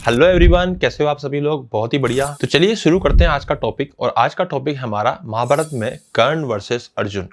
Hello everyone, कैसे हो आप सभी लोग। बहुत ही बढ़िया। तो चलिए शुरू करते हैं आज का टॉपिक। और आज का टॉपिक हमारा महाभारत में कर्ण वर्सेस अर्जुन।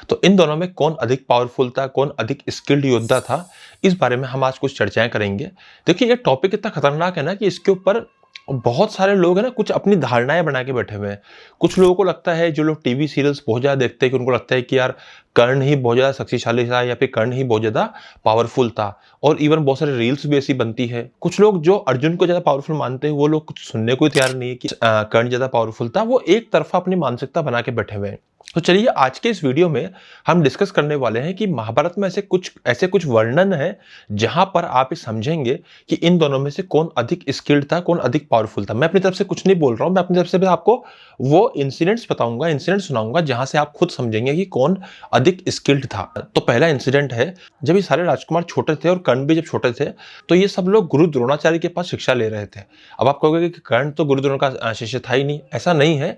तो इन दोनों में कौन अधिक पावरफुल था, कौन अधिक स्किल्ड योद्धा था, इस बारे में हम आज कुछ चर्चाएं करेंगे। देखिए, ये टॉपिक इतना खतरनाक है ना कि इसके ऊपर बहुत सारे लोग हैं ना, कुछ अपनी धारणाएं बना के बैठे हुए हैं। कुछ लोगों को लगता है, जो लोग टीवी सीरियल्स बहुत ज्यादा देखते हैं, कि उनको लगता है कि यार कर्ण ही बहुत ज्यादा शक्तिशाली था या फिर कर्ण ही बहुत ज्यादा पावरफुल था। और इवन बहुत सारे रील्स भी ऐसी बनती है। कुछ लोग जो अर्जुन को ज्यादा पावरफुल मानते हैं, वो लोग कुछ सुनने को ही तैयार नहीं है कि कर्ण ज्यादा पावरफुल था। वो एक तरफा अपनी मानसिकता बना के बैठे हुए हैं। तो चलिए आज के इस वीडियो में हम डिस्कस करने वाले हैं कि महाभारत में ऐसे कुछ वर्णन है जहां पर आप ये समझेंगे कि इन दोनों में से कौन अधिक स्किल्ड था, कौन अधिक पावरफुल था। मैं अपनी तरफ से कुछ नहीं बोल रहा हूं, मैं अपनी तरफ से भी आपको वो इंसिडेंट्स बताऊंगा, इंसिडेंट सुनाऊंगा, जहां से आप खुद समझेंगे कि कौन अधिक स्किल्ड था। तो पहला इंसिडेंट है, जब ये सारे राजकुमार छोटे थे और कर्ण भी जब छोटे थे, तो ये सब लोग गुरु द्रोणाचार्य के पास शिक्षा ले रहे थे। अब आप कहोगे कि कर्ण तो गुरु द्रोण का शिष्य था ही नहीं। ऐसा नहीं है।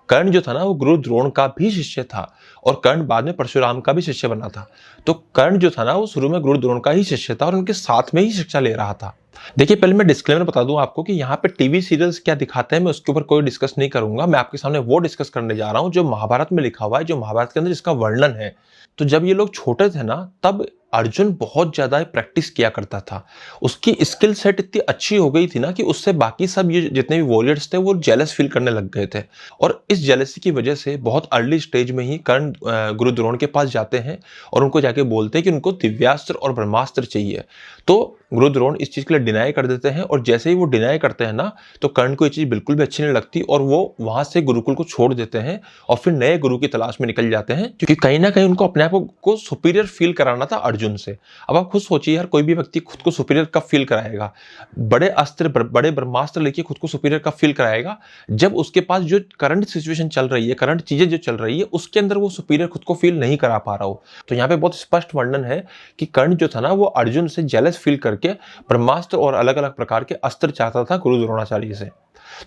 कर्ण जो था ना, वो गुरु द्रोण का भी शिष्य था और कर्ण बाद में परशुराम का भी शिष्य बना था। तो कर्ण जो था ना, वो शुरू में गुरु द्रोण का ही शिष्य था और उनके साथ में ही शिक्षा ले रहा था। देखिए, पहले मैं डिस्क्लेमर बता दूं आपको कि यहाँ पे टीवी सीरियल्स क्या दिखाते हैं, मैं उसके ऊपर कोई डिस्कस नहीं करूंगा। मैं आपके सामने वो डिस्कस करने जा रहा हूँ जो महाभारत में लिखा हुआ है, जो महाभारत के अंदर जिसका वर्णन है। तो जब ये लोग छोटे थे ना, तब अर्जुन बहुत ज्यादा प्रैक्टिस किया करता था। उसकी स्किल सेट इतनी अच्छी हो गई थी ना कि उससे बाकी सब ये जितने भी वॉरियर्स थे वो जेलस फील करने लग गए थे। और इस जेलसी की वजह से बहुत अर्ली स्टेज में ही कर्ण गुरु द्रोण के पास जाते हैं और उनको जाके बोलते हैं कि उनको दिव्यास्त्र और ब्रह्मास्त्र चाहिए। तो गुरु द्रोण इस चीज के लिए डिनाई कर देते हैं और जैसे ही वो डिनाई करते हैं ना, तो कर्ण को ये चीज बिल्कुल भी अच्छी नहीं लगती और वो वहां से गुरुकुल को छोड़ देते हैं और फिर नए गुरु की तलाश में निकल जाते हैं, क्योंकि कहीं ना कहीं उनको अपने आप को सुपीरियर फील कराना था अर्जुन से। अब आप खुद सोचिए यार, कोई भी व्यक्ति खुद को सुपीरियर कब फील कराएगा? बड़े अस्त्र, बड़े ब्रह्मास्त्र लेके खुद को सुपीरियर कब फील कराएगा? जब उसके पास जो करंट सिचुएशन चल रही है, करंट चीजें जो चल रही है, उसके अंदर वो सुपीरियर खुद को फील नहीं करा पा रहा हो। तो यहाँ पे बहुत स्पष्ट वर्णन है कि कर्ण जो था ना, वो अर्जुन से जेलस फील करके ब्रह्मास्त्र और अलग अलग प्रकार के अस्त्र चाहता था गुरु द्रोणाचार्य से।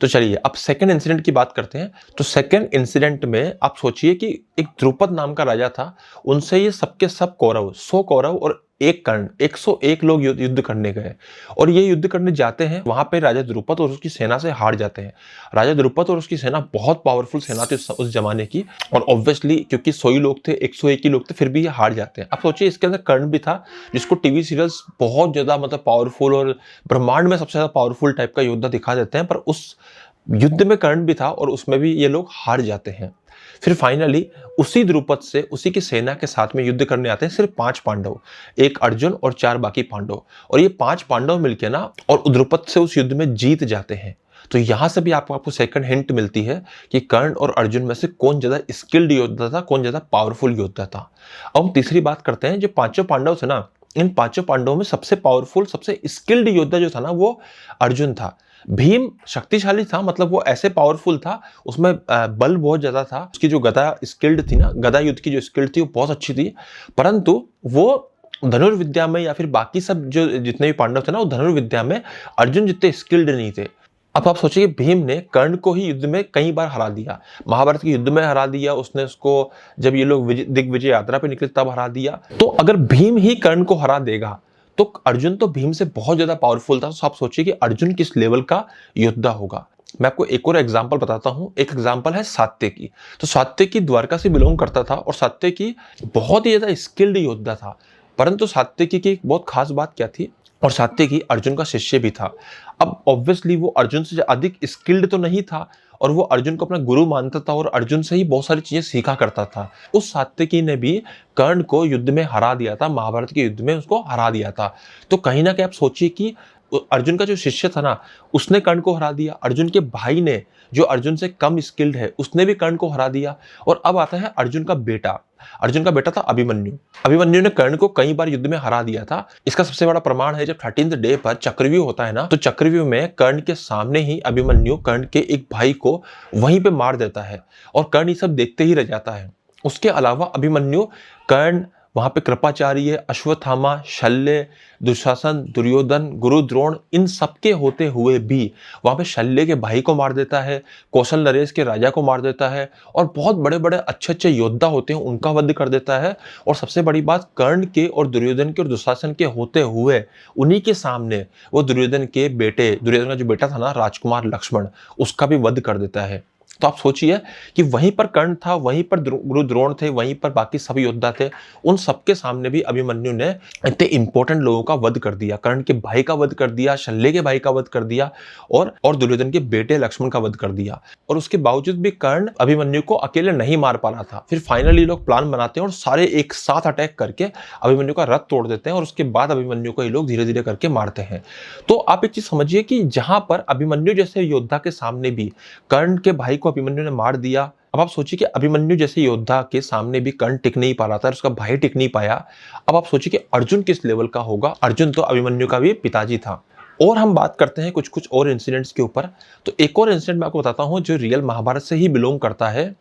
तो चलिए अब सेकंड इंसिडेंट की बात करते हैं। तो सेकंड इंसिडेंट में आप सोचिए कि एक द्रुपद नाम का राजा था, उनसे ये सबके सब कौरव, 100 कौरव और एक कर्ण, 101 लोग युद्ध करने गए। और ये युद्ध करने जाते हैं, वहां पे राजा द्रुपद और उसकी सेना से हार जाते हैं। राजा द्रुपद और उसकी सेना बहुत पावरफुल सेना थी उस जमाने की, और ऑब्वियसली क्योंकि 100 ही लोग थे, 101 ही लोग थे, फिर भी ये हार जाते हैं। अब सोचिए, इसके अंदर कर्ण भी था, जिसको टीवी सीरियल्स बहुत ज्यादा मतलब पावरफुल और ब्रह्मांड में सबसे ज्यादा पावरफुल टाइप का योद्धा दिखा देते हैं, पर उस युद्ध में कर्ण भी था और उसमें भी ये लोग हार जाते हैं। फिर फाइनली उसी द्रुपद से, उसी की सेना के साथ में युद्ध करने आते हैं सिर्फ 5 पांडव, एक अर्जुन और 4 बाकी पांडव। और ये 5 पांडव मिलके ना, और द्रुपद से उस युद्ध में जीत जाते हैं। तो यहां से भी आपको सेकंड हिंट मिलती है कि कर्ण और अर्जुन में से कौन ज्यादा स्किल्ड योद्धा था, कौन ज्यादा पावरफुल योद्धा था। अब हम तीसरी बात करते हैं। जो 5 पांडव थे ना, इन 5 पांडवों में सबसे पावरफुल, सबसे स्किल्ड योद्धा जो था ना, वो अर्जुन था। भीम शक्तिशाली था, मतलब वो ऐसे पावरफुल था, उसमें बल बहुत ज्यादा था। उसकी जो गदा स्किल्ड थी ना, गदा युद्ध की जो स्किल्ड थी, वो बहुत अच्छी थी। परंतु वो धनुर्विद्या में या फिर बाकी सब जो जितने भी पांडव थे ना, वो धनुर्विद्या में अर्जुन जितने स्किल्ड नहीं थे। अब आप सोचिए, भीम ने कर्ण को ही युद्ध में कई बार हरा दिया, महाभारत के युद्ध में हरा दिया उसने उसको, जब ये लोग दिग्विजय यात्रा पे निकले तब हरा दिया। तो अगर भीम ही कर्ण को हरा देगा, तो अर्जुन तो भीम से बहुत ज्यादा पावरफुल था। तो आप सोचिए कि अर्जुन किस लेवल का योद्धा होगा। मैं आपको एक और एग्जांपल बताता हूं। एक एग्जांपल है सात्यकी। तो सात्यकी द्वारका से बिलोंग करता था और सात्यकी बहुत ही ज्यादा स्किल्ड योद्धा था। परंतु सात्यकी की एक बहुत खास बात क्या थी, और सात्यकी अर्जुन का शिष्य भी था। अब ऑब्वियसली वो अर्जुन से अधिक स्किल्ड तो नहीं था, और वो अर्जुन को अपना गुरु मानता था और अर्जुन से ही बहुत सारी चीजें सीखा करता था। उस सात्यकी ने भी कर्ण को युद्ध में हरा दिया था, महाभारत के युद्ध में उसको हरा दिया था। तो कहीं ना कहीं आप सोचिए कि अर्जुन का जो शिष्य था ना, उसने कर्ण को हरा दिया। अर्जुन के भाई ने, जो अर्जुन से कम स्किल्ड है, उसने भी कर्ण को हरा दिया। और अब आता है अर्जुन का बेटा। अर्जुन का बेटा था अभिमन्यु। अभिमन्यु ने कर्ण को कई बार युद्ध में हरा दिया था। इसका सबसे बड़ा प्रमाण है, जब 13th डे पर चक्रव्यूह होता है ना, तो चक्रव्यूह में कर्ण के सामने ही अभिमन्यु कर्ण के एक भाई को वहीं पे मार देता है और कर्ण ये सब देखते ही रह जाता है। उसके अलावा अभिमन्यु कर्ण वहां पे कृपाचार्य, अश्वत्थामा, शल्य, दुशासन, दुर्योधन, गुरु द्रोण, इन सबके होते हुए भी वहां पे शल्य के भाई को मार देता है, कौशल नरेश के राजा को मार देता है, और बहुत बड़े बड़े अच्छे अच्छे योद्धा होते हैं उनका वध कर देता है। और सबसे बड़ी बात, कर्ण के और दुर्योधन के और दुशासन के होते हुए उन्हीं के सामने वो दुर्योधन के बेटे, दुर्योधन का जो बेटा था ना राजकुमार लक्ष्मण, उसका भी वध कर देता है। तो आप सोचिए कि वहीं पर कर्ण था, वहीं पर गुरु द्रोण थे, वहीं पर बाकी सभी योद्धा थे, उन सबके सामने भी अभिमन्यु ने इतने इंपॉर्टेंट लोगों का वध कर दिया। कर्ण के भाई का वध कर दिया, शल्य के भाई का वध कर दिया, और दुर्योधन के बेटे लक्ष्मण का वध कर दिया। और उसके बावजूद भी कर्ण अभिमन्यु को अकेले नहीं मार पा रहा था। फिर फाइनली लोग प्लान बनाते हैं और सारे एक साथ अटैक करके अभिमन्यु का रथ तोड़ देते हैं, और उसके बाद अभिमन्यु को ये लोग धीरे धीरे करके मारते हैं। तो आप एक चीज समझिए कि जहां पर अभिमन्यु जैसे योद्धा के सामने भी कर्ण के भाई को अभिमन्यु ने मार दिया, अब आप सोचिए कि अभिमन्यु जैसे योद्धा के सामने भी कर्ण टिक नहीं पा रहा था, उसका भाई टिक नहीं पाया। अब आप सोचिए कि अर्जुन किस लेवल का होगा। अर्जुन तो अभिमन्यु का भी पिताजी था। और हम बात करते हैं कुछ कुछ और इंसिडेंट्स के ऊपर। तो एक और इंसिडेंट मैं आपको बताता हूं जो रियल महाभारत से ही बिलोंग करता है,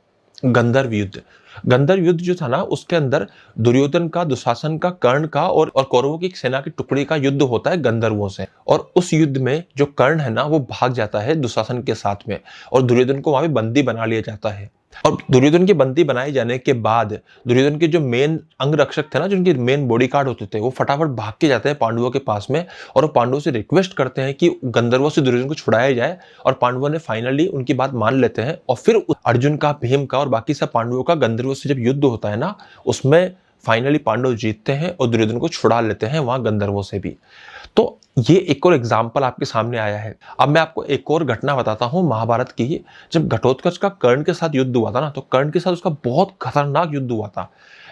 गंधर्व युद्ध। गंधर्व युद्ध जो था ना, उसके अंदर दुर्योधन का, दुशासन का, कर्ण का और कौरवों की सेना की टुकड़ी का युद्ध होता है गंधर्वों से। और उस युद्ध में जो कर्ण है ना, वो भाग जाता है दुशासन के साथ में, और दुर्योधन को वहां पे बंदी बना लिया जाता है। और दुर्योधन के बंदी बनाए जाने के बाद दुर्योधन के जो मेन अंगरक्षक थे ना, जो उनके मेन बॉडीगार्ड होते थे, वो फटाफट भाग के जाते हैं पांडवों के पास में, और वो पांडवों से रिक्वेस्ट करते हैं कि गंधर्वों से दुर्योधन को छुड़ाया जाए। और पांडवों ने फाइनली उनकी बात मान लेते हैं। और फिर अर्जुन का, भीम का और बाकी सब पांडवों का गंधर्वों से जब युद्ध होता है ना, उसमें फाइनली पांडव जीतते हैं और दुर्योधन को छुड़ा लेते हैं वहां गंधर्वों से भी। तो ये एक और एग्जाम्पल आपके सामने आया है। अब मैं आपको एक और घटना बताता हूं महाभारत की। जब घटोत्कच का कर्ण के साथ युद्ध हुआ था ना, तो कर्ण के साथ उसका बहुत खतरनाक युद्ध हुआ था।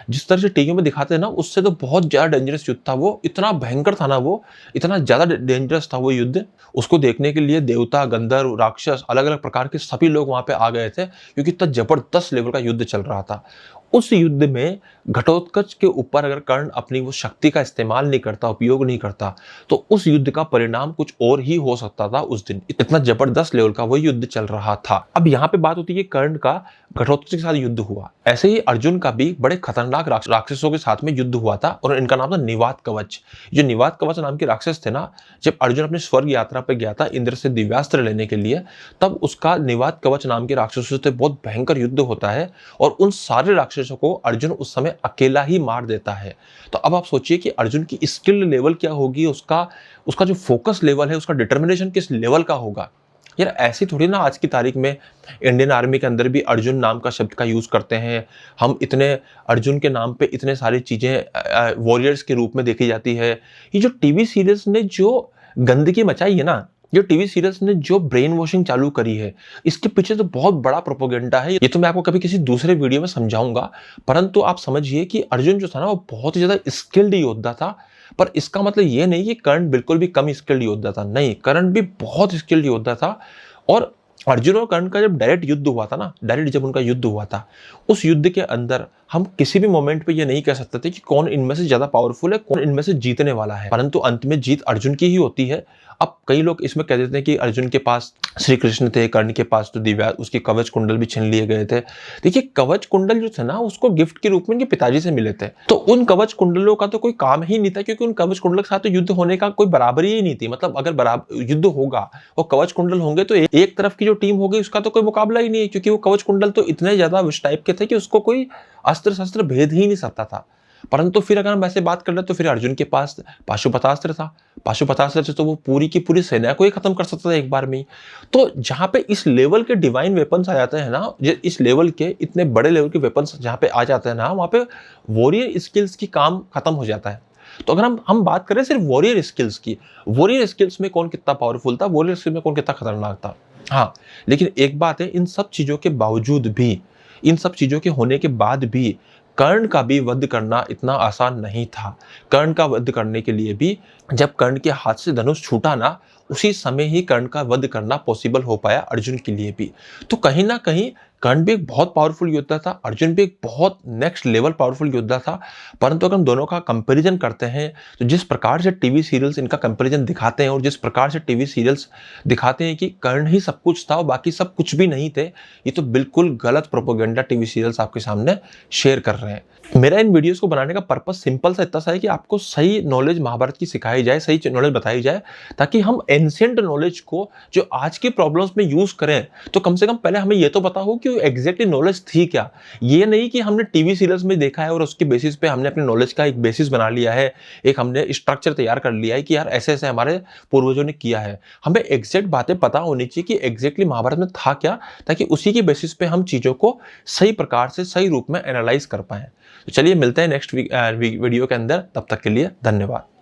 जिस तरह से टीवी में दिखाते हैं ना, उससे तो बहुत ज्यादा डेंजरस युद्ध था वो। इतना भयंकर था ना वो, इतना ज्यादा डेंजरस था वो युद्ध। उसको देखने के लिए देवता, गंधर्व, राक्षस, अलग अलग प्रकार के सभी लोग वहां पे आ गए थे, क्योंकि इतना जबरदस्त लेवल का युद्ध चल रहा था। उस युद्ध में घटोत्कच के ऊपर अगर कर्ण अपनी वो शक्ति का इस्तेमाल नहीं करता, उपयोग नहीं करता, तो उस युद्ध का परिणाम कुछ और ही हो सकता था उस दिन। इतना जबरदस्त लेवल का वो युद्ध चल रहा था। अब यहाँ पे बात होती है कर्ण का घटोत्कच के साथ युद्ध हुआ, ऐसे ही अर्जुन का भी बड़े खतरनाक राक्षसों के साथ में युद्ध हुआ था, और इनका नाम था निवात कवच। जो निवात कवच नाम के राक्षस थे ना, जब अर्जुन अपने स्वर्ग यात्रा पे गया था इंद्र से दिव्यास्त्र लेने के लिए, तब उसका निवात कवच नाम के राक्षसों से बहुत भयंकर युद्ध होता है, और उन सारे राक्षसों को अर्जुन उस समय अकेला ही मार देता है। तो अब आप सोचिए कि अर्जुन की स्किल लेवल क्या होगी, उसका जो फोकस लेवल है, उसका डिटर्मिनेशन किस लेवल का होगा। यार ऐसी थोड़ी ना आज की तारीख में इंडियन आर्मी के अंदर भी अर्जुन नाम का शब्द का यूज करते हैं। हम इतने अर्जुन के नाम पे इतने सारी चीजें वॉरियर्स के रूप में देखी जाती है। ये जो टीवी सीरियल्स ने जो गंदगी मचाई है ना, जो टीवी सीरियल्स ने जो ब्रेन वॉशिंग चालू करी है, इसके पीछे तो बहुत बड़ा प्रोपेगेंडा है। ये तो मैं आपको कभी किसी दूसरे वीडियो में समझाऊंगा। परंतु आप समझिए कि अर्जुन जो था ना, वो बहुत ही ज्यादा स्किल्ड योद्धा था। पर इसका मतलब ये नहीं कि कर्ण बिल्कुल भी कम स्किल्ड योद्धा था, नहीं, कर्ण भी बहुत स्किल्ड योद्धा था। और अर्जुन और कर्ण का जब डायरेक्ट युद्ध हुआ था ना, डायरेक्ट जब उनका युद्ध हुआ था, उस युद्ध के अंदर हम किसी भी मोमेंट पे ये नहीं कह सकते थे कि कौन इनमें से ज्यादा पावरफुल है, कौन इनमें से जीतने वाला है। परंतु अंत में जीत अर्जुन की ही होती है। अब कई लोग इसमें कह देते हैं कि अर्जुन के पास श्री कृष्ण थे, कर्ण के पास तो दिव्या, उसके कवच कुंडल भी छीन लिए गए थे। देखिए कवच कुंडल जो थे ना, उसको गिफ्ट के रूप में उनके पिताजी से मिले थे। तो उन कवच कुंडलों का तो कोई काम ही नहीं था, क्योंकि उन कवच कुंडल के साथ तो युद्ध होने का कोई बराबरी ही नहीं थी। मतलब अगर बराबर युद्ध होगा और कवच कुंडल होंगे तो एक तरफ की जो टीम होगी उसका तो कोई मुकाबला ही नहीं है, क्योंकि वो कवच कुंडल तो इतने ज्यादा उस टाइप के थे कि उसको कोई अस्त्र शस्त्र भेद ही नहीं सकता था। परंतु फिर अगर हम ऐसे बात कर ले तो फिर अर्जुन के पास पाशुपतास्त्र था। पाशुपतास्त्र से तो वो पूरी की पूरी सेना को ही खत्म कर सकता था एक बार में ही। तो जहां पे इस लेवल के डिवाइन वेपन्स आ जाते हैं ना, इस लेवल के इतने बड़े लेवल के वेपन्स जहां पे आ जाते हैं ना, वहां पे वॉरियर स्किल्स की काम खत्म हो जाता है। तो अगर हम बात करें सिर्फ वॉरियर स्किल्स की, वॉरियर स्किल्स में कौन कितना पावरफुल था, वॉरियर स्किल्स में कौन कितना खतरनाक था। हाँ, लेकिन एक बात है, इन सब चीजों के बावजूद भी, इन सब चीजों के होने के बाद भी कर्ण का भी वध करना इतना आसान नहीं था। कर्ण का वध करने के लिए भी जब कर्ण के हाथ से धनुष छूटा ना, उसी समय ही कर्ण का वध करना पॉसिबल हो पाया अर्जुन के लिए भी। तो कहीं ना कहीं कर्ण भी एक बहुत पावरफुल योद्धा था, अर्जुन भी एक बहुत नेक्स्ट लेवल पावरफुल योद्धा था। परंतु अगर हम दोनों का कंपैरिजन करते हैं तो जिस प्रकार से टीवी सीरियल्स इनका कंपैरिजन दिखाते हैं और जिस प्रकार से टीवी सीरियल्स दिखाते हैं कि कर्ण ही सब कुछ था और बाकी सब कुछ भी नहीं थे, ये तो बिल्कुल गलत प्रोपेगेंडा टीवी सीरियल्स आपके सामने शेयर कर रहे हैं। मेरा इन वीडियोस को बनाने का पर्पस सिंपल सा इतना सा है कि आपको सही नॉलेज महाभारत की सिखाई जाए, सही नॉलेज बताई जाए, ताकि हम एंशिएंट नॉलेज को जो आज के प्रॉब्लम्स में यूज करें तो कम से कम पहले हमें ये तो पता हो कि एग्जैक्टली नॉलेज थी क्या। ये नहीं कि हमने टीवी सीरियल्स में देखा है और उसके बेसिस पे हमने अपने नॉलेज का एक बेसिस बना लिया है, एक हमने स्ट्रक्चर तैयार कर लिया है कि यार ऐसे ऐसे हमारे पूर्वजों ने किया है। हमें एग्जैक्ट बातें पता होनी चाहिए कि एग्जैक्टली महाभारत में था क्या, ताकि उसी के बेसिस पे हम चीजों को सही प्रकार से सही रूप में एनालाइज कर पाए। तो चलिए मिलते हैं नेक्स्ट वीडियो के अंदर, तब तक के लिए धन्यवाद।